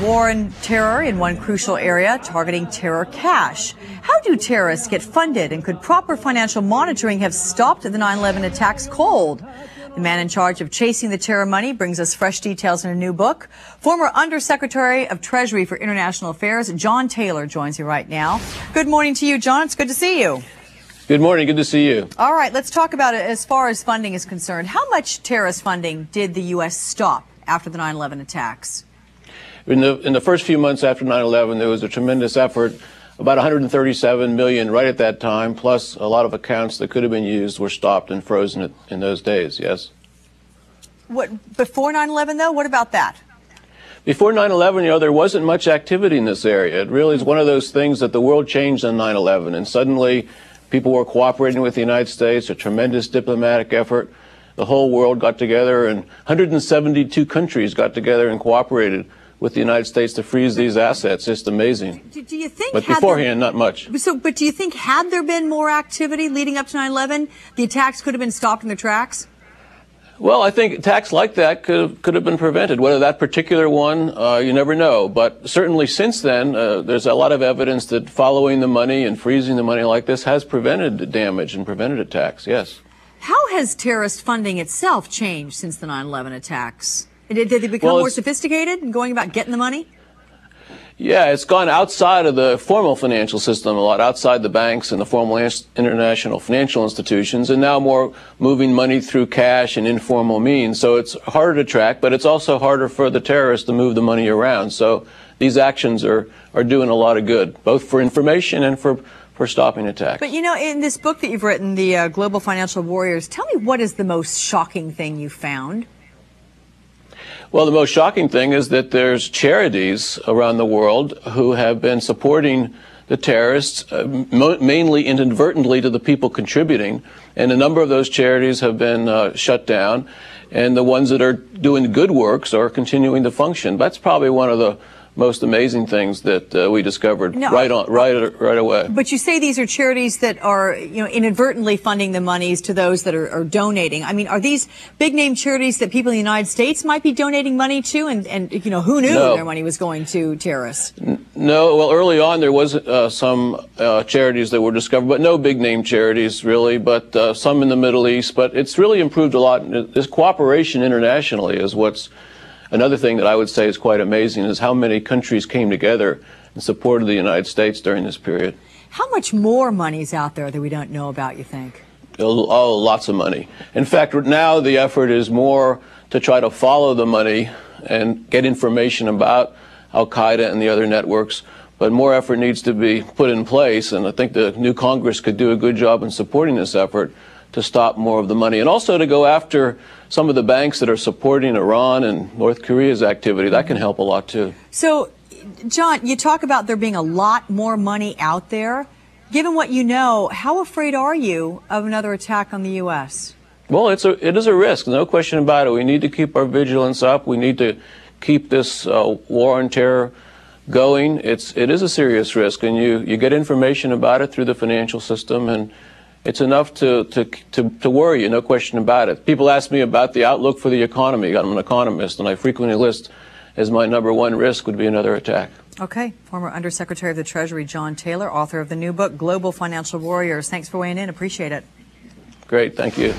war and terror in one crucial area, targeting terror cash. How do terrorists get funded, and could proper financial monitoring have stopped the 9/11 attacks cold? The man in charge of chasing the terror money brings us fresh details in a new book. Former Undersecretary of Treasury for International Affairs, Jan Taylor, joins me right now. Good morning to you, John. It's good to see you. Good morning. Good to see you. All right, let's talk about it as far as funding is concerned. How much terrorist funding did the U.S. stop after the 9/11 attacks? In the first few months after 9/11, there was a tremendous effort, about $137 million right at that time, plus a lot of accounts that could have been used were stopped and frozen in those days, yes. What, before 9/11, though? What about that? Before 9/11, there wasn't much activity in this area. It really is one of those things that the world changed on 9/11, and suddenly people were cooperating with the United States, a tremendous diplomatic effort. The whole world got together, and 172 countries got together and cooperated with the United States to freeze these assets. Just amazing. Do you think? But beforehand, not much. But do you think had there been more activity leading up to 9/11, the attacks could have been stopped in their tracks? Well, I think attacks like that could have been prevented. Whether that particular one, you never know. But certainly since then, there's a lot of evidence that following the money and freezing the money like this has prevented damage and prevented attacks, yes. How has terrorist funding itself changed since the 9/11 attacks? Did they become more sophisticated in going about getting the money? Yeah, it's gone outside of the formal financial system a lot, outside the banks and the formal international financial institutions, and now more moving money through cash and informal means. So it's harder to track, but it's also harder for the terrorists to move the money around. So these actions are doing a lot of good, both for information and for stopping attacks. But, in this book that you've written, the Global Financial Warriors, tell me, what is the most shocking thing you found? Well, the most shocking thing is that there's charities around the world who have been supporting the terrorists, mainly inadvertently to the people contributing, and a number of those charities have been shut down, and the ones that are doing good works are continuing to function. That's probably one of the most amazing things that we discovered right away. But you say these are charities that are, inadvertently funding the monies to those that are donating. I mean, are these big name charities that people in the United States might be donating money to, and who knew their money was going to terrorists? No. Well, early on there was some charities that were discovered, but no big name charities really, but some in the Middle East. But it's really improved a lot. This cooperation internationally is what's another thing that I would say is quite amazing, is how many countries came together and supported the United States during this period. How much more money is out there that we don't know about, you think? Oh, lots of money. In fact, now the effort is more to try to follow the money and get information about Al-Qaeda and the other networks. But more effort needs to be put in place, and I think the new Congress could do a good job in supporting this effort to stop more of the money, and also to go after some of the banks that are supporting Iran and North Korea's activity. That can help a lot, too. So, John, you talk about there being a lot more money out there. Given what you know, how afraid are you of another attack on the U.S.? Well, it is a risk, no question about it. We need to keep our vigilance up. We need to keep this war on terror going. It is a serious risk, and you get information about it through the financial system, and it's enough to worry you, no question about it. People ask me about the outlook for the economy. I'm an economist, and I frequently list as my #1 risk would be another attack. Okay. Former Undersecretary of the Treasury, Jan Taylor, author of the new book, Global Financial Warriors. Thanks for weighing in. Appreciate it. Great. Thank you.